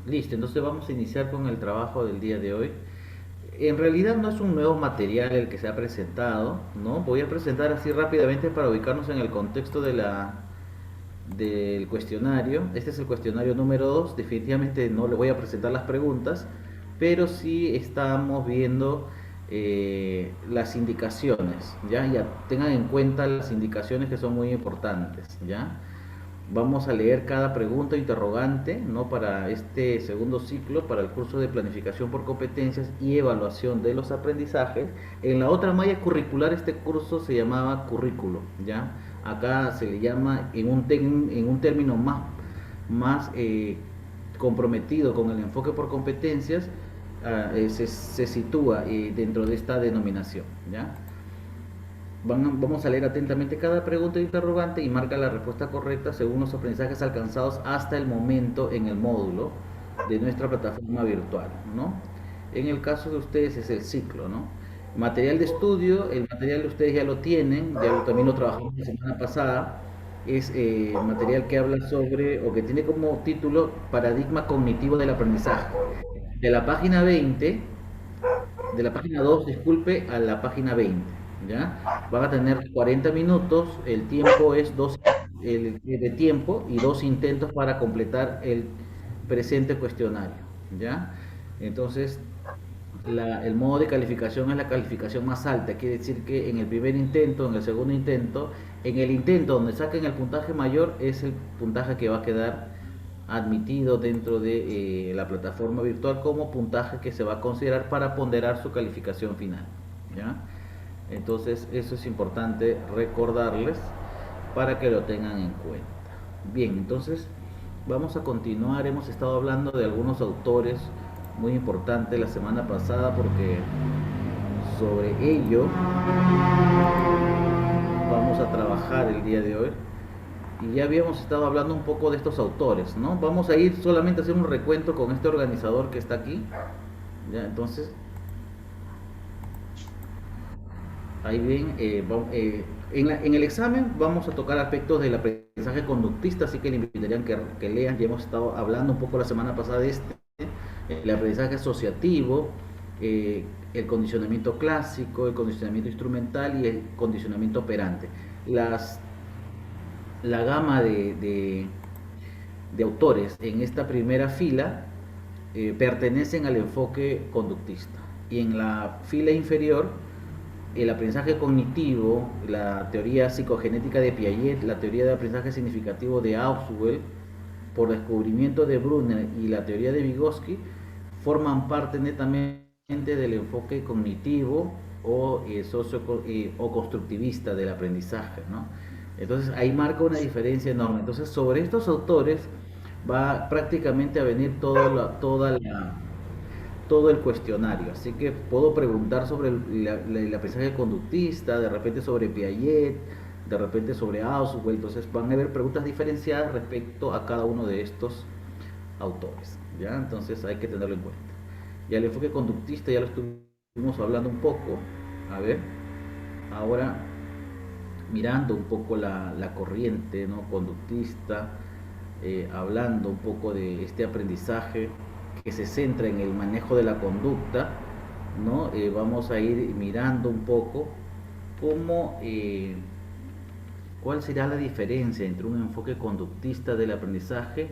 Listo, entonces vamos a iniciar con el trabajo del día de hoy. En realidad no es un nuevo material el que se ha presentado, ¿no? Voy a presentar así rápidamente para ubicarnos en el contexto del cuestionario. Este es el cuestionario número 2. Definitivamente no le voy a presentar las preguntas, pero sí estamos viendo las indicaciones, ¿ya? Ya tengan en cuenta las indicaciones que son muy importantes, ¿ya? Vamos a leer cada pregunta o interrogante, ¿no? Para este segundo ciclo, para el curso de planificación por competencias y evaluación de los aprendizajes. En la otra malla curricular este curso se llamaba currículo, ¿ya? Acá se le llama en un término más comprometido con el enfoque por competencias, se sitúa dentro de esta denominación, ¿ya? Vamos a leer atentamente cada pregunta e interrogante y marca la respuesta correcta según los aprendizajes alcanzados hasta el momento en el módulo de nuestra plataforma virtual, ¿no? En el caso de ustedes es el ciclo, ¿no? Material de estudio, el material de ustedes ya lo tienen, también lo trabajamos la semana pasada, es material que habla sobre, o que tiene como título, paradigma cognitivo del aprendizaje. De la página 20 de la página 2 disculpe, a la página 20, ¿ya? Van a tener 40 minutos, el tiempo es de tiempo y dos intentos para completar el presente cuestionario, ¿ya? Entonces, el modo de calificación es la calificación más alta, quiere decir que en el primer intento, en el segundo intento, en el intento donde saquen el puntaje mayor es el puntaje que va a quedar admitido dentro de la plataforma virtual como puntaje que se va a considerar para ponderar su calificación final, ¿ya? Entonces eso es importante recordarles para que lo tengan en cuenta. Bien, entonces vamos a continuar. Hemos estado hablando de algunos autores muy importantes la semana pasada porque sobre ello vamos a trabajar el día de hoy. Y ya habíamos estado hablando un poco de estos autores, ¿no? Vamos a ir solamente a hacer un recuento con este organizador que está aquí. Ya, entonces, ahí bien, en el examen vamos a tocar aspectos del aprendizaje conductista, así que le invitarían que lean. Ya hemos estado hablando un poco la semana pasada de el aprendizaje asociativo, el condicionamiento clásico, el condicionamiento instrumental y el condicionamiento operante. Las, la gama de autores en esta primera fila pertenecen al enfoque conductista. Y en la fila inferior, el aprendizaje cognitivo, la teoría psicogenética de Piaget, la teoría de aprendizaje significativo de Ausubel, por descubrimiento de Brunner y la teoría de Vygotsky, forman parte netamente del enfoque cognitivo o constructivista del aprendizaje, ¿no? Entonces ahí marca una diferencia enorme. Entonces sobre estos autores va prácticamente a venir todo el cuestionario. Así que puedo preguntar sobre el aprendizaje conductista, de repente sobre Piaget, de repente sobre Ausubel. Entonces van a haber preguntas diferenciadas respecto a cada uno de estos autores, ¿ya? Entonces hay que tenerlo en cuenta. Y el enfoque conductista ya lo estuvimos hablando un poco. A ver, ahora mirando un poco la corriente, ¿no? Conductista, hablando un poco de este aprendizaje que se centra en el manejo de la conducta, ¿no? Vamos a ir mirando un poco cómo, cuál será la diferencia entre un enfoque conductista del aprendizaje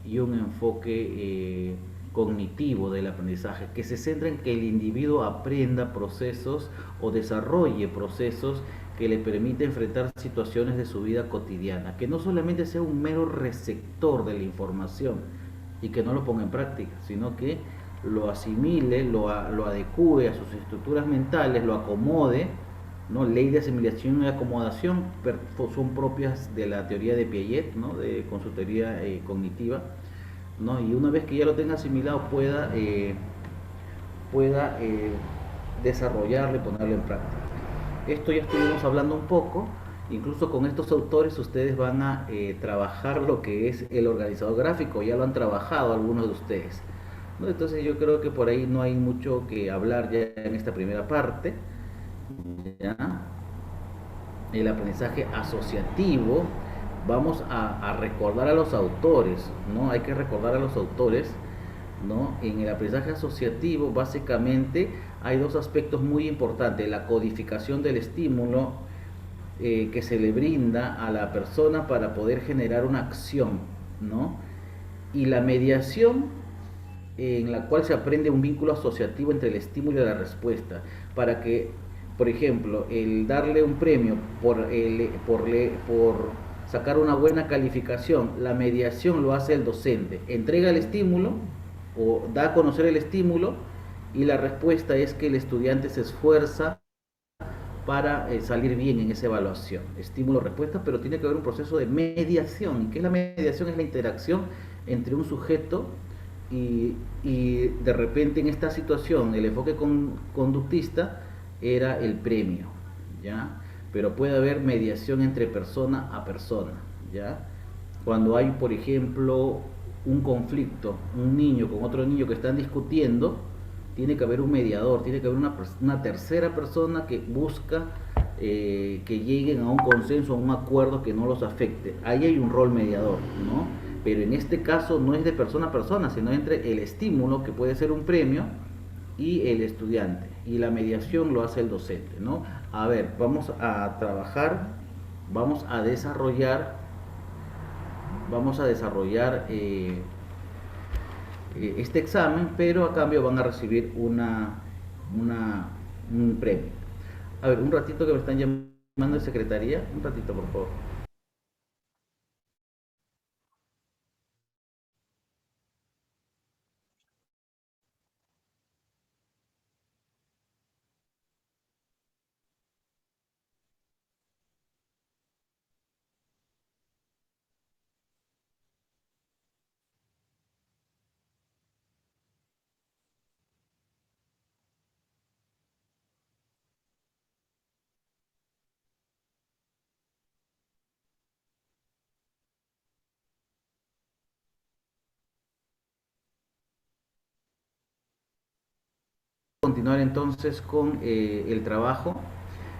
y un enfoque cognitivo del aprendizaje, que se centra en que el individuo aprenda procesos o desarrolle procesos que le permite enfrentar situaciones de su vida cotidiana, que no solamente sea un mero receptor de la información y que no lo ponga en práctica, sino que lo asimile, lo adecue a sus estructuras mentales, lo acomode, ¿no? Ley de asimilación y acomodación son propias de la teoría de Piaget, ¿no? Con su teoría cognitiva, ¿no? Y una vez que ya lo tenga asimilado pueda desarrollarlo y ponerlo en práctica. Esto ya estuvimos hablando un poco. Incluso con estos autores ustedes van a trabajar lo que es el organizador gráfico, ya lo han trabajado algunos de ustedes, ¿no? Entonces yo creo que por ahí no hay mucho que hablar ya en esta primera parte, ¿ya? El aprendizaje asociativo, vamos a recordar a los autores, ¿no? Hay que recordar a los autores ¿no? En el aprendizaje asociativo, básicamente, hay dos aspectos muy importantes: la codificación del estímulo que se le brinda a la persona para poder generar una acción, ¿no? Y la mediación, en la cual se aprende un vínculo asociativo entre el estímulo y la respuesta, para que, por ejemplo, el darle un premio por sacar una buena calificación, la mediación lo hace el docente, entrega el estímulo o da a conocer el estímulo, y la respuesta es que el estudiante se esfuerza para salir bien en esa evaluación. Estímulo-respuesta, pero tiene que haber un proceso de mediación. ¿Y qué es la mediación? Es la interacción entre un sujeto y de repente en esta situación el enfoque conductista era el premio, ¿ya? Pero puede haber mediación entre persona a persona, ¿ya? Cuando hay, por ejemplo, un conflicto, un niño con otro niño que están discutiendo, tiene que haber un mediador, tiene que haber una tercera persona que busca que lleguen a un consenso, a un acuerdo que no los afecte. Ahí hay un rol mediador, ¿no? Pero en este caso no es de persona a persona, sino entre el estímulo, que puede ser un premio, y el estudiante. Y la mediación lo hace el docente, ¿no? A ver, vamos a trabajar, vamos a desarrollar, vamos a desarrollar este examen, pero a cambio van a recibir un premio. A ver, un ratito que me están llamando de secretaría, un ratito por favor. Continuar entonces con el trabajo.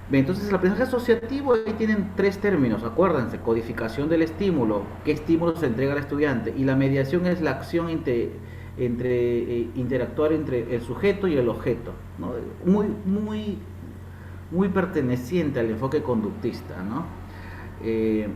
Bien, entonces el aprendizaje asociativo, ahí tienen tres términos, acuérdense: codificación del estímulo, qué estímulo se entrega al estudiante, y la mediación es la acción interactuar entre el sujeto y el objeto, ¿no? Muy perteneciente al enfoque conductista, ¿no? Eh,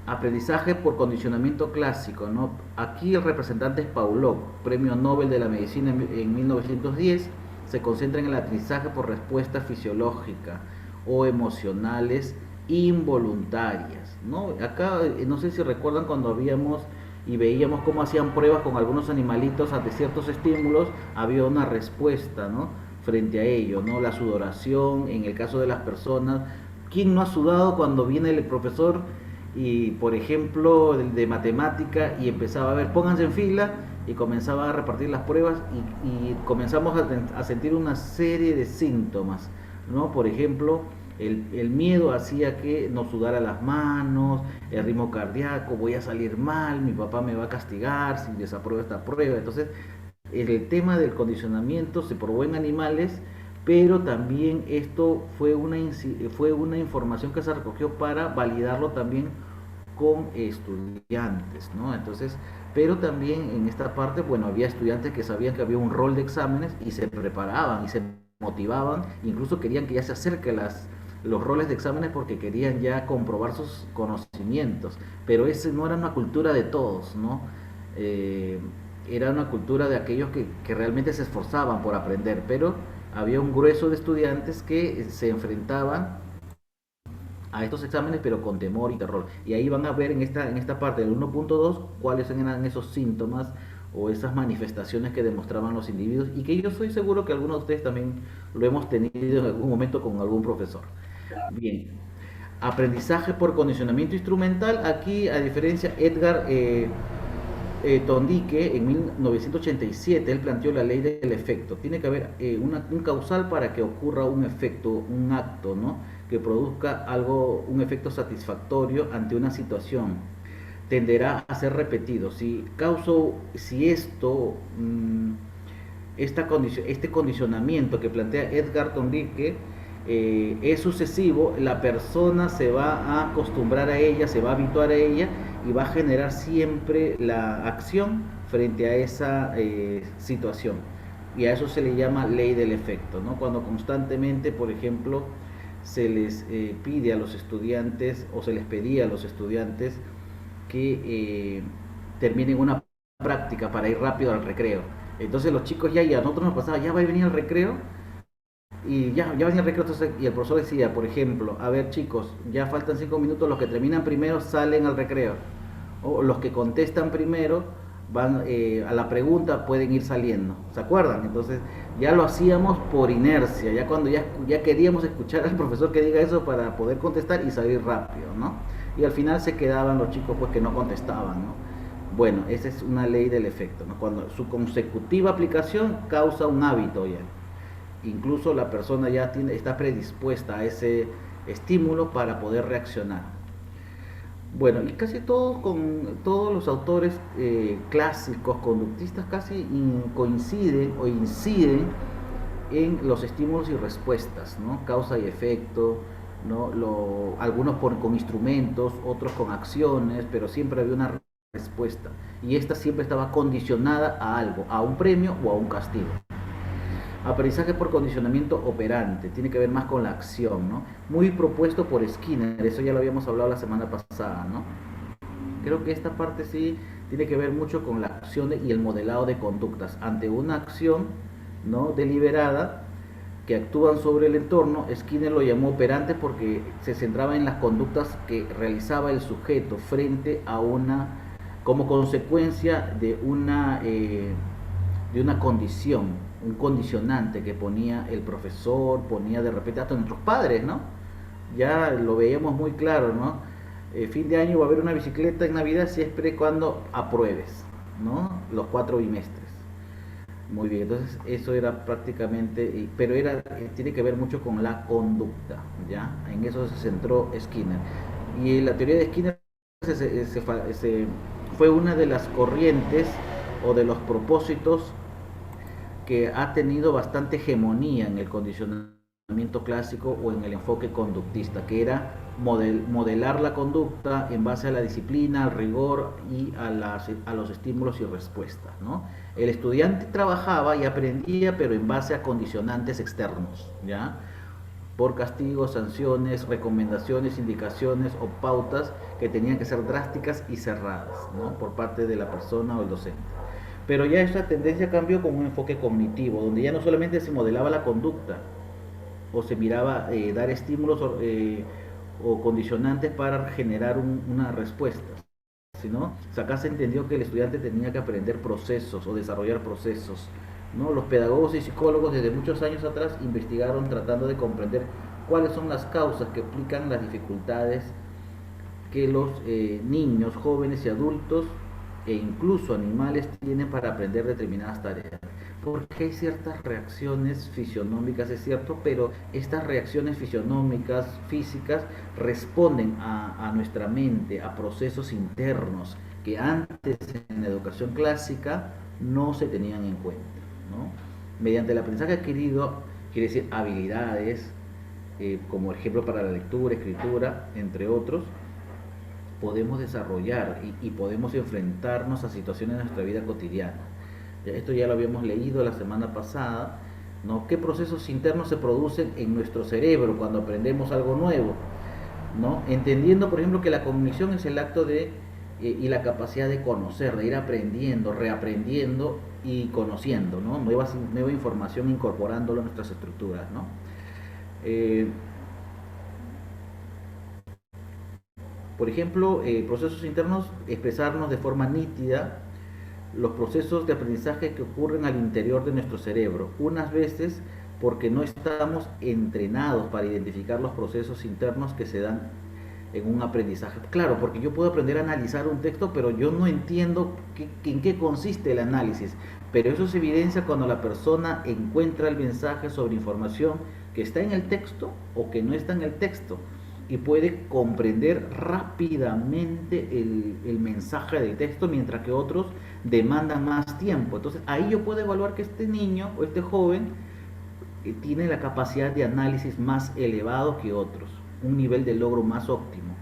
Aprendizaje por condicionamiento clásico, ¿no? Aquí el representante es Pavlov, premio Nobel de la Medicina en 1910. Se concentra en el aprendizaje por respuesta fisiológica o emocionales involuntarias, ¿no? Acá, no sé si recuerdan cuando habíamos y veíamos cómo hacían pruebas con algunos animalitos ante ciertos estímulos, había una respuesta, ¿no? Frente a ello, ¿no? La sudoración, en el caso de las personas. ¿Quién no ha sudado cuando viene el profesor y, por ejemplo, de matemática, y empezaba a ver, pónganse en fila, y comenzaba a repartir las pruebas, y comenzamos a sentir una serie de síntomas, ¿no? Por ejemplo, el miedo hacía que nos sudara las manos, el ritmo cardíaco: voy a salir mal, mi papá me va a castigar si desapruebo esta prueba. Entonces, el tema del condicionamiento se probó en animales, pero también esto fue una información que se recogió para validarlo también con estudiantes, ¿no? Entonces, pero también en esta parte, bueno, había estudiantes que sabían que había un rol de exámenes y se preparaban y se motivaban, incluso querían que ya se acerque los roles de exámenes porque querían ya comprobar sus conocimientos, pero ese no era una cultura de todos, ¿no? Eh, Era una cultura de aquellos que realmente se esforzaban por aprender, pero había un grueso de estudiantes que se enfrentaban a estos exámenes, pero con temor y terror. Y ahí van a ver en esta parte del 1.2 cuáles eran esos síntomas o esas manifestaciones que demostraban los individuos, y que yo soy seguro que algunos de ustedes también lo hemos tenido en algún momento con algún profesor. Bien, aprendizaje por condicionamiento instrumental. Aquí, a diferencia, Edgar Tondique, en 1987, él planteó la ley del efecto. Tiene que haber un causal para que ocurra un efecto, un acto, ¿no? Que produzca algo, un efecto satisfactorio ante una situación. Tenderá a ser repetido. Si esto, este condicionamiento que plantea Edgar Tondique es sucesivo, la persona se va a acostumbrar a ella, se va a habituar a ella, y va a generar siempre la acción frente a esa situación. Y a eso se le llama ley del efecto, ¿no? Cuando constantemente, por ejemplo, se les pide a los estudiantes o se les pedía a los estudiantes que terminen una práctica para ir rápido al recreo. Entonces los chicos ya a nosotros nos pasaba, ya va a venir el recreo, y ya venía el recreo, entonces, y el profesor decía, por ejemplo, a ver chicos, ya faltan 5 minutos, los que terminan primero salen al recreo, o los que contestan primero van a la pregunta pueden ir saliendo, ¿se acuerdan? Entonces ya lo hacíamos por inercia, ya cuando ya queríamos escuchar al profesor que diga eso para poder contestar y salir rápido, ¿no? Y al final se quedaban los chicos pues que no contestaban, ¿no? Bueno, esa es una ley del efecto, ¿no? Cuando su consecutiva aplicación causa un hábito ya. Incluso la persona ya está predispuesta a ese estímulo para poder reaccionar. Bueno, y casi todos los autores clásicos, conductistas, casi coinciden o inciden en los estímulos y respuestas, ¿no? Causa y efecto, ¿no? Algunos con instrumentos, otros con acciones, pero siempre había una respuesta. Y esta siempre estaba condicionada a algo, a un premio o a un castigo. Aprendizaje por condicionamiento operante, tiene que ver más con la acción, ¿no? Muy propuesto por Skinner, eso ya lo habíamos hablado la semana pasada, ¿no? Creo que esta parte sí tiene que ver mucho con la acción y el modelado de conductas. Ante una acción, ¿no?, deliberada, que actúan sobre el entorno, Skinner lo llamó operante porque se centraba en las conductas que realizaba el sujeto frente a como consecuencia de una condición, un condicionante que ponía el profesor, ponía de repente hasta nuestros padres, ¿no? Ya lo veíamos muy claro, ¿no? Fin de año va a haber una bicicleta en Navidad siempre cuando apruebes, ¿no? Los 4 bimestres. Muy bien, entonces eso era prácticamente, pero tiene que ver mucho con la conducta, ¿ya? En eso se centró Skinner. Y la teoría de Skinner fue una de las corrientes o de los propósitos que ha tenido bastante hegemonía en el condicionamiento clásico o en el enfoque conductista, que era modelar la conducta en base a la disciplina, al rigor y a los estímulos y respuestas, ¿no? El estudiante trabajaba y aprendía, pero en base a condicionantes externos, ¿ya? Por castigos, sanciones, recomendaciones, indicaciones o pautas que tenían que ser drásticas y cerradas, ¿no?, por parte de la persona o el docente. Pero ya esa tendencia cambió con un enfoque cognitivo, donde ya no solamente se modelaba la conducta o se miraba dar estímulos o condicionantes para generar una respuesta, sino acá se entendió que el estudiante tenía que aprender procesos o desarrollar procesos, ¿no? Los pedagogos y psicólogos desde muchos años atrás investigaron tratando de comprender cuáles son las causas que explican las dificultades que los niños, jóvenes y adultos e incluso animales tienen para aprender determinadas tareas. Porque hay ciertas reacciones fisionómicas, es cierto, pero estas reacciones fisionómicas, físicas, responden a nuestra mente, a procesos internos que antes en la educación clásica no se tenían en cuenta, ¿no? Mediante el aprendizaje adquirido, quiere decir habilidades, como ejemplo para la lectura, escritura, entre otros, podemos desarrollar y podemos enfrentarnos a situaciones de nuestra vida cotidiana. Esto ya lo habíamos leído la semana pasada, ¿no? ¿Qué procesos internos se producen en nuestro cerebro cuando aprendemos algo nuevo, ¿no? Entendiendo, por ejemplo, que la cognición es el acto y la capacidad de conocer, de ir aprendiendo, reaprendiendo y conociendo, ¿no? Nueva información incorporándolo a nuestras estructuras, ¿no? Por ejemplo, procesos internos, expresarnos de forma nítida los procesos de aprendizaje que ocurren al interior de nuestro cerebro, unas veces porque no estamos entrenados para identificar los procesos internos que se dan en un aprendizaje. Claro, porque yo puedo aprender a analizar un texto, pero yo no entiendo en qué consiste el análisis. Pero eso se evidencia cuando la persona encuentra el mensaje sobre información que está en el texto o que no está en el texto, y puede comprender rápidamente el mensaje del texto, mientras que otros demandan más tiempo. Entonces ahí yo puedo evaluar que este niño o este joven tiene la capacidad de análisis más elevado que otros, un nivel de logro más óptimo.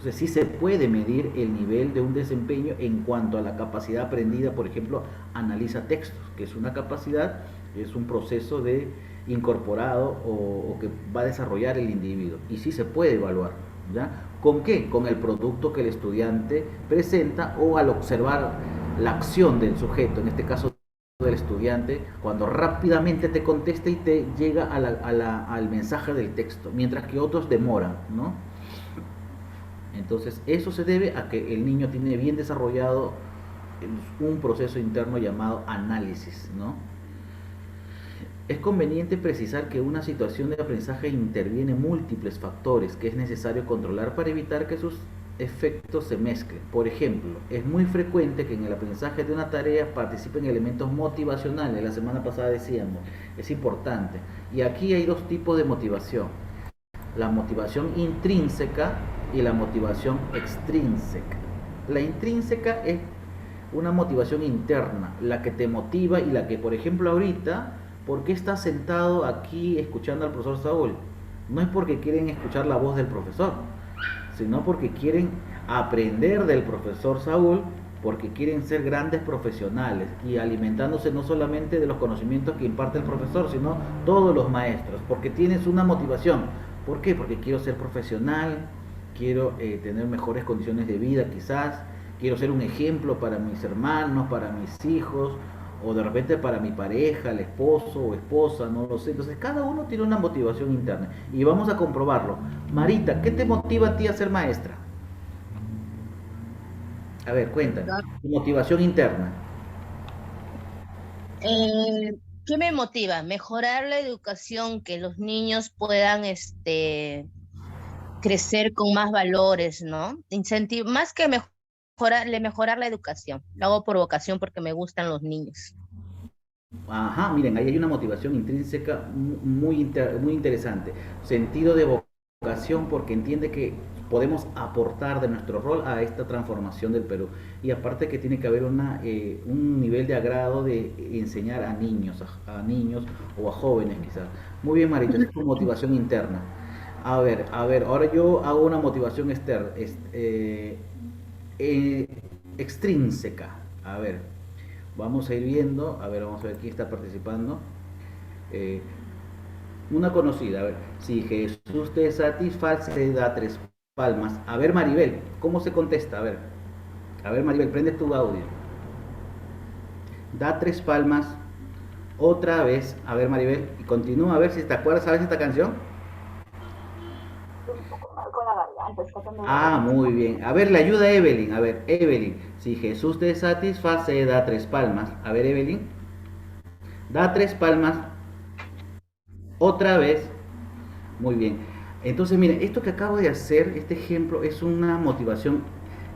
Entonces sí se puede medir el nivel de un desempeño en cuanto a la capacidad aprendida, por ejemplo, analiza textos, que es una capacidad, es un proceso de incorporado o que va a desarrollar el individuo. Y sí se puede evaluar, ¿ya? ¿Con qué? Con el producto que el estudiante presenta o al observar la acción del sujeto, en este caso del estudiante, cuando rápidamente te contesta y te llega al mensaje del texto, mientras que otros demoran, ¿no? Entonces, eso se debe a que el niño tiene bien desarrollado un proceso interno llamado análisis, ¿no? Es conveniente precisar que una situación de aprendizaje interviene múltiples factores que es necesario controlar para evitar que sus efectos se mezclen. Por ejemplo, es muy frecuente que en el aprendizaje de una tarea participen elementos motivacionales. La semana pasada decíamos, es importante. Y aquí hay dos tipos de motivación: la motivación intrínseca y la motivación extrínseca. La intrínseca es una motivación interna, la que te motiva y la que, por ejemplo, ahorita, ¿por qué estás sentado aquí escuchando al profesor Saúl? No es porque quieren escuchar la voz del profesor, sino porque quieren aprender del profesor Saúl, porque quieren ser grandes profesionales y alimentándose no solamente de los conocimientos que imparte el profesor, sino todos los maestros, porque tienes una motivación. ¿Por qué? Porque quiero ser profesional, quiero tener mejores condiciones de vida quizás, quiero ser un ejemplo para mis hermanos, para mis hijos, o de repente para mi pareja, el esposo o esposa, no lo sé. Entonces cada uno tiene una motivación interna y vamos a comprobarlo. Marita, ¿qué te motiva a ti a ser maestra? A ver, cuéntame, tu motivación interna. ¿Qué me motiva? Mejorar la educación, que los niños puedan crecer con más valores, ¿no? Más que mejorar la educación. Lo hago por vocación porque me gustan los niños. Ajá, miren, ahí hay una motivación intrínseca muy interesante. Sentido de vocación porque entiende que podemos aportar de nuestro rol a esta transformación del Perú. Y aparte que tiene que haber un nivel de agrado de enseñar a niños o a jóvenes quizás. Muy bien, Marito, esa es tu motivación interna. A ver, ahora yo hago una motivación eh, extrínseca. A ver, vamos a ir viendo, a ver, vamos a ver quién está participando. Eh, una conocida, a ver, si Jesús te satisface, da tres palmas. A ver, Maribel, ¿cómo se contesta? A ver, Maribel, prende tu audio. Da tres palmas, otra vez, a ver, Maribel, y continúa a ver si te acuerdas, ¿sabes esta canción? Un poco mal con la garganta, está que me Ah, duele. muy bien. A ver, le ayuda a Evelyn. A ver, Evelyn, si Jesús te satisface, da tres palmas. A ver, Evelyn, da tres palmas, otra vez. Muy bien. Entonces, miren, esto que acabo de hacer, este ejemplo, es una motivación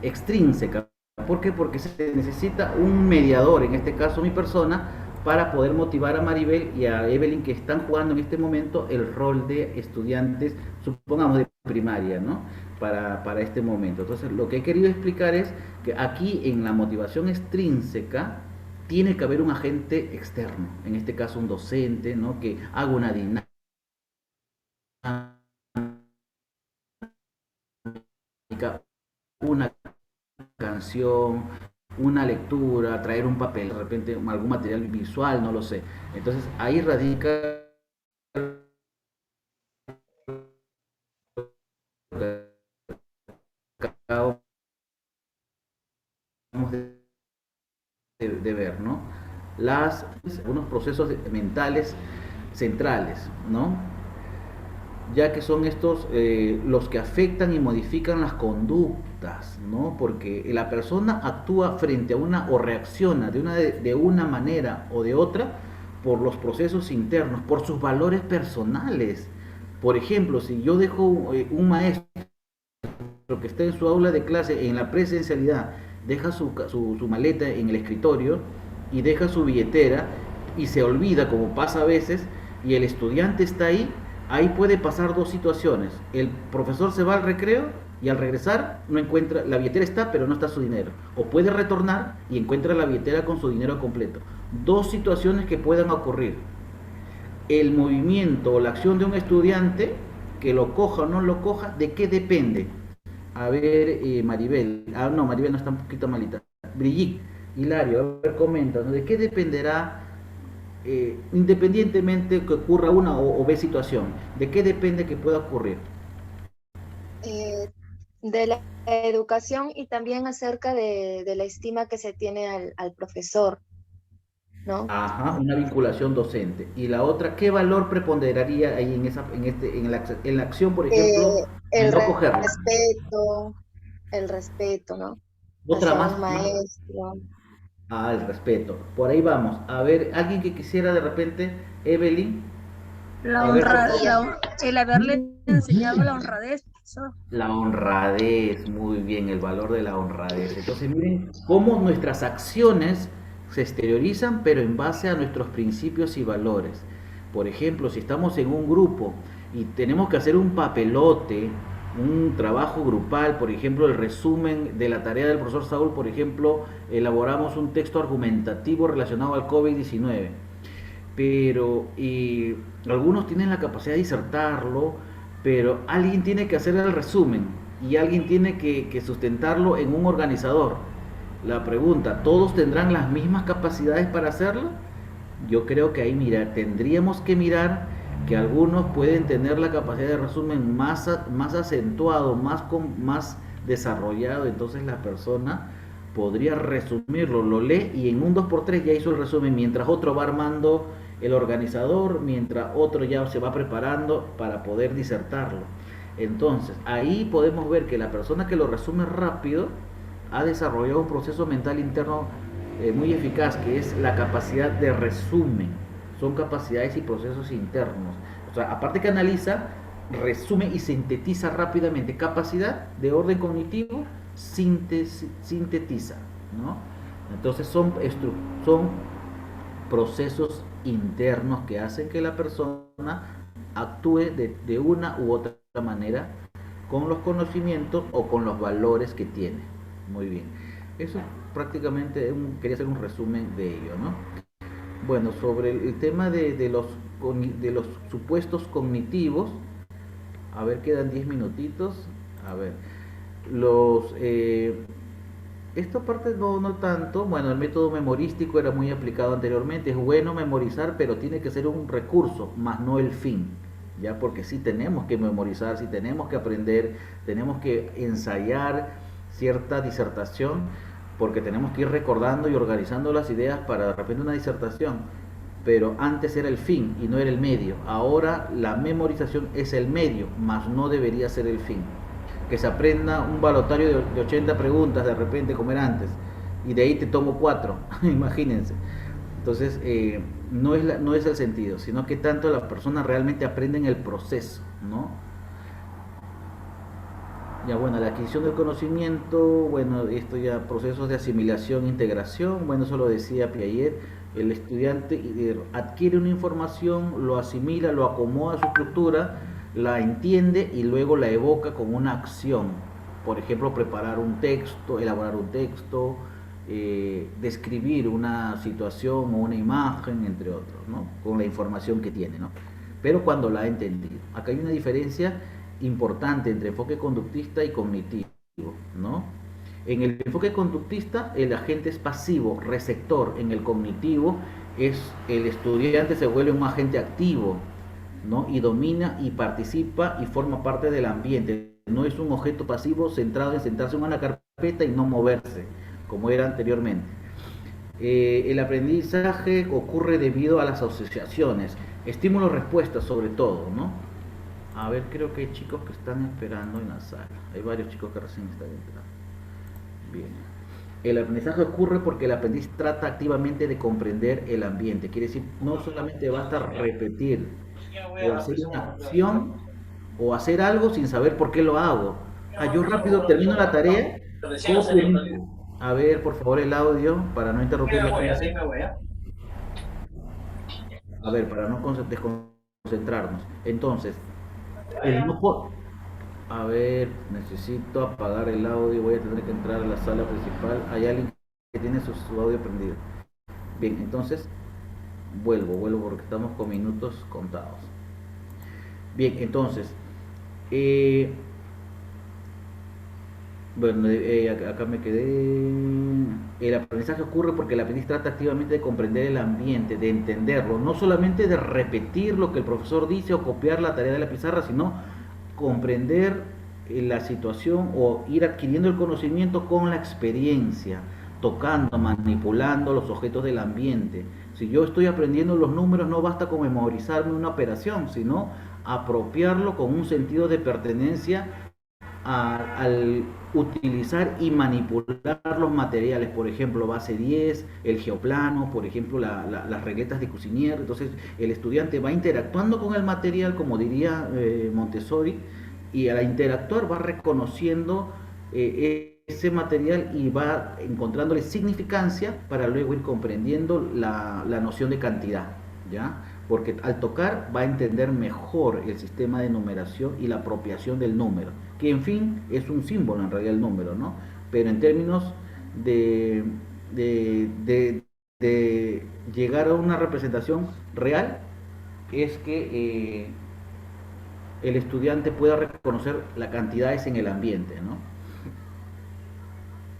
extrínseca. ¿Por qué? Porque se necesita un mediador, en este caso mi persona, para poder motivar a Maribel y a Evelyn que están jugando en este momento el rol de estudiantes, supongamos de primaria, ¿no? Para este momento. Entonces, lo que he querido explicar es que aquí en la motivación extrínseca tiene que haber un agente externo, en este caso un docente, ¿no? Que haga una dinámica, una canción, una lectura, traer un papel, de repente algún material visual, no lo sé. Entonces ahí radica de ver, ¿no? Algunos procesos mentales centrales, ¿no? Ya que son estos los que afectan y modifican las conductas, ¿no? Porque la persona actúa frente a una o reacciona de una manera o de otra por los procesos internos, por sus valores personales. Por ejemplo, si yo dejo un maestro que está en su aula de clase en la presencialidad, deja su maleta en el escritorio y deja su billetera y se olvida, como pasa a veces, y el estudiante está ahí, ahí puede pasar dos situaciones. El profesor se va al recreo y al regresar no encuentra, la billetera está, pero no está su dinero. O puede retornar y encuentra la billetera con su dinero completo. Dos situaciones que puedan ocurrir. El movimiento o la acción de un estudiante, que lo coja o no lo coja, ¿de qué depende? A ver, Maribel. Ah, no, Maribel no está un poquito malita. Brigitte, Hilario, a ver, comenta, ¿no? ¿De qué dependerá, independientemente que ocurra una o B situación, de qué depende que pueda ocurrir? eh, de la educación y también acerca de la estima que se tiene al profesor, ¿no? Ajá, una vinculación docente. Y la otra, ¿qué valor preponderaría ahí en la acción, por ejemplo, de El no cogerla? respeto, el respeto, ¿no? Otra Hacia más, un maestro. el respeto. Por ahí vamos. A ver, alguien que quisiera de repente, Evelyn, La a ver, por honra, favor. el haberle enseñado la honradez, profesor. La honradez, muy bien, el valor de la honradez. Entonces, miren cómo nuestras acciones se exteriorizan, pero en base a nuestros principios y valores. Por ejemplo, si estamos en un grupo y tenemos que hacer un papelote, un trabajo grupal, por ejemplo, el resumen de la tarea del profesor Saúl, por ejemplo, elaboramos un texto argumentativo relacionado al COVID-19, pero algunos tienen la capacidad de disertarlo, pero alguien tiene que hacer el resumen y alguien tiene que sustentarlo en un organizador. La pregunta, ¿todos tendrán las mismas capacidades para hacerlo? Yo creo que ahí tendríamos que mirar que algunos pueden tener la capacidad de resumen más acentuado, más desarrollado, entonces la persona podría resumirlo, lo lee y en un dos por tres ya hizo el resumen, mientras otro va armando el organizador, mientras otro ya se va preparando para poder disertarlo. Entonces, ahí podemos ver que la persona que lo resume rápido ha desarrollado un proceso mental interno muy eficaz, que es la capacidad de resumen. Son capacidades y procesos internos. O sea, aparte que analiza, resume y sintetiza rápidamente. Capacidad de orden cognitivo, sintetiza, ¿no? Entonces son procesos internos que hacen que la persona actúe de una u otra manera con los conocimientos o con los valores que tiene. Muy bien. Eso prácticamente quería hacer un resumen de ello, ¿no? Bueno, sobre el tema de los supuestos cognitivos, a ver, quedan 10 minutitos. A ver, los esta parte no tanto. Bueno, el método memorístico era muy aplicado anteriormente. Es bueno memorizar, pero tiene que ser un recurso, más no el fin. Ya, porque sí tenemos que memorizar, sí tenemos que aprender, tenemos que ensayar cierta disertación, porque tenemos que ir recordando y organizando las ideas para de repente una disertación. Pero antes era el fin y no era el medio. Ahora la memorización es el medio, más no debería ser el fin. Que se aprenda un balotario de 80 preguntas de repente como era antes, y de ahí te tomo 4, imagínense. Entonces, no es el sentido, sino que tanto las personas realmente aprenden el proceso, ¿no? Ya, bueno, la adquisición del conocimiento, bueno, esto ya, procesos de asimilación, integración, bueno, eso lo decía Piaget, el estudiante adquiere una información, lo asimila, lo acomoda a su estructura, la entiende y luego la evoca con una acción. Por ejemplo, preparar un texto, elaborar un texto, describir una situación o una imagen, entre otros, ¿no? Con la información que tiene, ¿no? Pero cuando la ha entendido. Acá hay una diferencia importante entre enfoque conductista y cognitivo, ¿no? En el enfoque conductista el agente es pasivo, receptor. En el cognitivo el estudiante se vuelve un agente activo, ¿no? Y domina y participa y forma parte del ambiente. No es un objeto pasivo centrado en sentarse en una carpeta y no moverse, como era anteriormente. El aprendizaje ocurre debido a las asociaciones, estímulo-respuesta sobre todo, ¿no? A ver, creo que hay chicos que están esperando en la sala. Hay varios chicos que recién están entrando. Bien. El aprendizaje ocurre porque el aprendiz trata activamente de comprender el ambiente. Quiere decir, no solamente basta repetir o hacer una acción o hacer algo sin saber por qué lo hago. Yo rápido termino la tarea. A ver, por favor, el audio para no interrumpir la clase. A ver, para no desconcentrarnos. Entonces, el no a ver, necesito apagar el audio, voy a tener que entrar a la sala principal. Hay alguien que tiene su audio prendido. Bien, entonces vuelvo porque estamos con minutos contados. Bien, entonces, Bueno, acá me quedé. El aprendizaje ocurre porque el aprendiz trata activamente de comprender el ambiente, de entenderlo, no solamente de repetir lo que el profesor dice o copiar la tarea de la pizarra, sino comprender la situación o ir adquiriendo el conocimiento con la experiencia, tocando, manipulando los objetos del ambiente. Si yo estoy aprendiendo los números, no basta con memorizarme una operación, sino apropiarlo con un sentido de pertenencia al utilizar y manipular los materiales, por ejemplo, base 10, el geoplano, por ejemplo, las regletas de Cuisinier. Entonces, el estudiante va interactuando con el material, como diría Montessori, y al interactuar va reconociendo ese material y va encontrándole significancia para luego ir comprendiendo la noción de cantidad, ¿ya? Porque al tocar va a entender mejor el sistema de numeración y la apropiación del número, que en fin es un símbolo en realidad el número, ¿no? Pero en términos de, de llegar a una representación real, es que el estudiante pueda reconocer las cantidades en el ambiente, ¿no?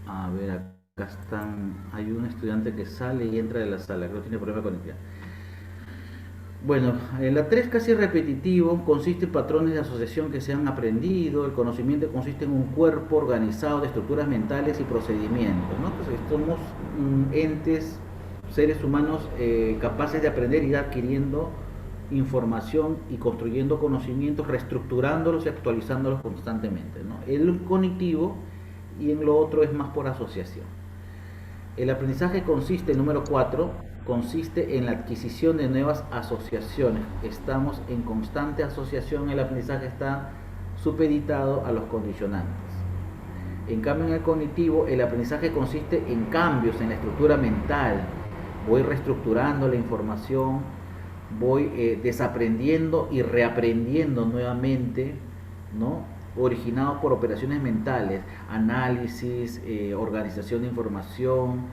A ver, acá están, hay un estudiante que sale y entra de la sala, creo que tiene problema con conectividad. Bueno, la 3 casi repetitivo, consiste en patrones de asociación que se han aprendido. El conocimiento consiste en un cuerpo organizado de estructuras mentales y procedimientos, ¿no? Entonces, somos entes, seres humanos capaces de aprender y ir adquiriendo información y construyendo conocimientos, reestructurándolos y actualizándolos constantemente, ¿no? El cognitivo, y en lo otro es más por asociación. El aprendizaje consiste, el número 4, consiste en la adquisición de nuevas asociaciones. Estamos en constante asociación, el aprendizaje está supeditado a los condicionantes. En cambio, en el cognitivo, el aprendizaje consiste en cambios en la estructura mental. Voy reestructurando la información, voy desaprendiendo y reaprendiendo nuevamente, ¿no? Originados por operaciones mentales, análisis, organización de información,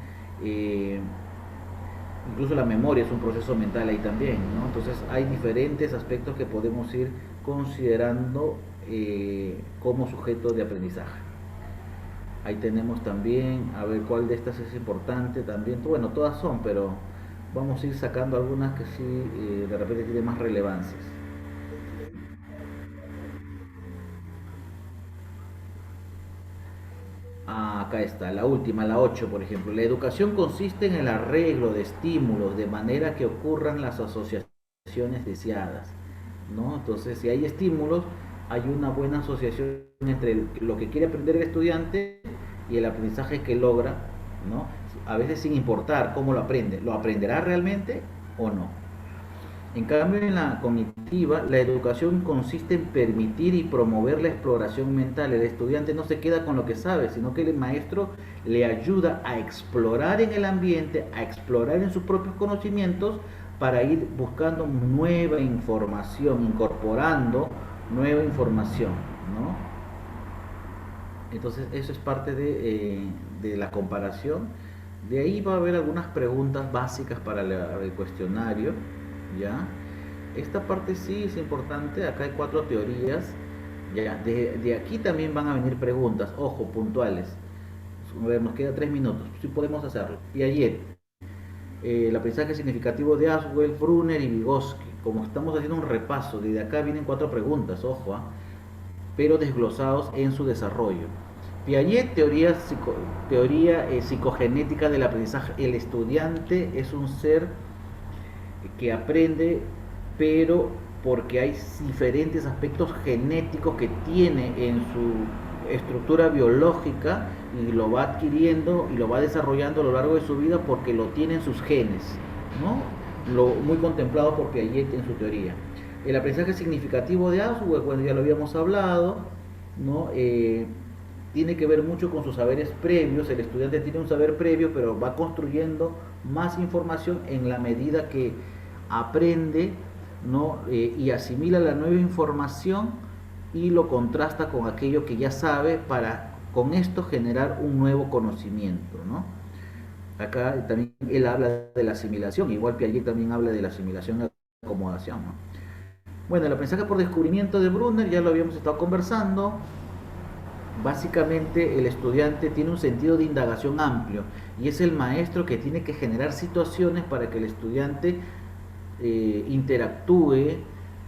incluso la memoria es un proceso mental ahí también, ¿no? Entonces hay diferentes aspectos que podemos ir considerando como sujeto de aprendizaje. Ahí tenemos también, a ver cuál de estas es importante también, bueno, todas son, pero vamos a ir sacando algunas que sí de repente tienen más relevancias. Acá está, la última, la 8, por ejemplo. La educación consiste en el arreglo de estímulos de manera que ocurran las asociaciones deseadas, ¿no? Entonces, si hay estímulos, hay una buena asociación entre lo que quiere aprender el estudiante y el aprendizaje que logra, ¿no? A veces sin importar cómo lo aprende, ¿lo aprenderá realmente o no? En cambio, en la cognitiva, la educación consiste en permitir y promover la exploración mental. El estudiante no se queda con lo que sabe, sino que el maestro le ayuda a explorar en el ambiente, a explorar en sus propios conocimientos para ir buscando nueva información, incorporando nueva información, ¿no? Entonces, eso es parte de la comparación. De ahí va a haber algunas preguntas básicas para el cuestionario. ¿Ya? Esta parte sí es importante, acá hay 4 teorías, ¿ya? De aquí también van a venir preguntas, ojo, puntuales. A ver, nos queda 3 minutos, sí podemos hacerlo. Piaget, el aprendizaje significativo de Aswell, Brunner y Vygotsky. Como estamos haciendo un repaso, desde acá vienen 4 preguntas, ojo, pero desglosados en su desarrollo. Piaget, teoría psicogenética del aprendizaje. El estudiante es un ser que aprende, pero porque hay diferentes aspectos genéticos que tiene en su estructura biológica y lo va adquiriendo y lo va desarrollando a lo largo de su vida porque lo tiene en sus genes, ¿no? Muy contemplado por Piaget en su teoría. El aprendizaje significativo de Aswell, bueno, ya lo habíamos hablado, ¿no? Tiene que ver mucho con sus saberes previos. El estudiante tiene un saber previo, pero va construyendo más información en la medida que aprende, ¿no? Y asimila la nueva información y lo contrasta con aquello que ya sabe para con esto generar un nuevo conocimiento, ¿no? Acá también él habla de la asimilación, igual Piaget también habla de la asimilación y acomodación, ¿no? Bueno, el aprendizaje por descubrimiento de Brunner ya lo habíamos estado conversando. Básicamente el estudiante tiene un sentido de indagación amplio y es el maestro que tiene que generar situaciones para que el estudiante interactúe,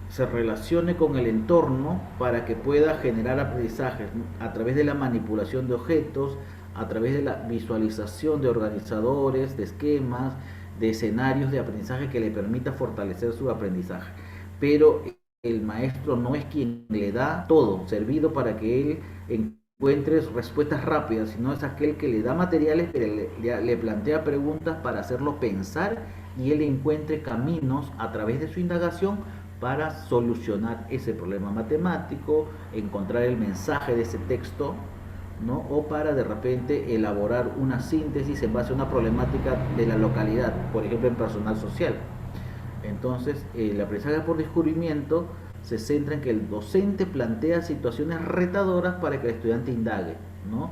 se relacione con el entorno para que pueda generar aprendizajes a través de la manipulación de objetos, a través de la visualización de organizadores, de esquemas, de escenarios de aprendizaje que le permita fortalecer su aprendizaje. Pero el maestro no es quien le da todo servido para que él encuentre respuestas rápidas, sino es aquel que le da materiales, pero le plantea preguntas para hacerlo pensar y él encuentre caminos a través de su indagación para solucionar ese problema matemático, encontrar el mensaje de ese texto, ¿no? O para de repente elaborar una síntesis en base a una problemática de la localidad, por ejemplo en personal social. Entonces, el aprendizaje por descubrimiento se centra en que el docente plantea situaciones retadoras para que el estudiante indague, ¿no?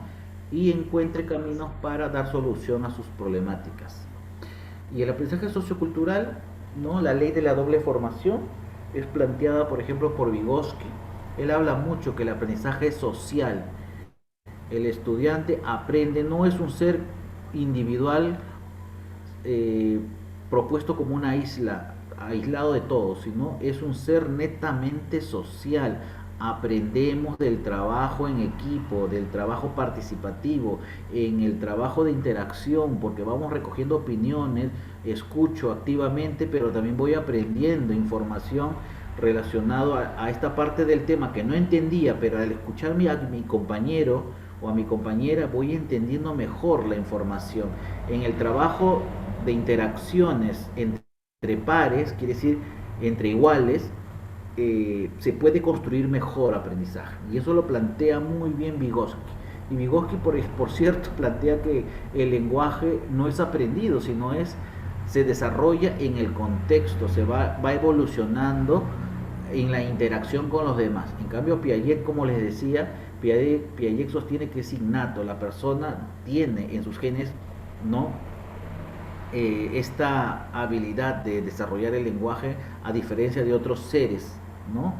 Y encuentre caminos para dar solución a sus problemáticas. Y el aprendizaje sociocultural, ¿no? La ley de la doble formación es planteada, por ejemplo, por Vygotsky. Él habla mucho que el aprendizaje es social. El estudiante aprende, no es un ser individual propuesto como una isla, aislado de todo, sino es un ser netamente social. Aprendemos del trabajo en equipo, del trabajo participativo, en el trabajo de interacción, porque vamos recogiendo opiniones, escucho activamente, pero también voy aprendiendo información relacionado a esta parte del tema que no entendía, pero al escuchar a mi compañero o a mi compañera voy entendiendo mejor la información. En el trabajo de interacciones entre pares, quiere decir entre iguales, se puede construir mejor aprendizaje. Y eso lo plantea muy bien Vygotsky. Y Vygotsky, por cierto, plantea que el lenguaje no es aprendido, sino se desarrolla en el contexto, va evolucionando en la interacción con los demás. En cambio, Piaget, como les decía, Piaget sostiene que es innato, la persona tiene en sus genes, ¿no? Esta habilidad de desarrollar el lenguaje a diferencia de otros seres, ¿no?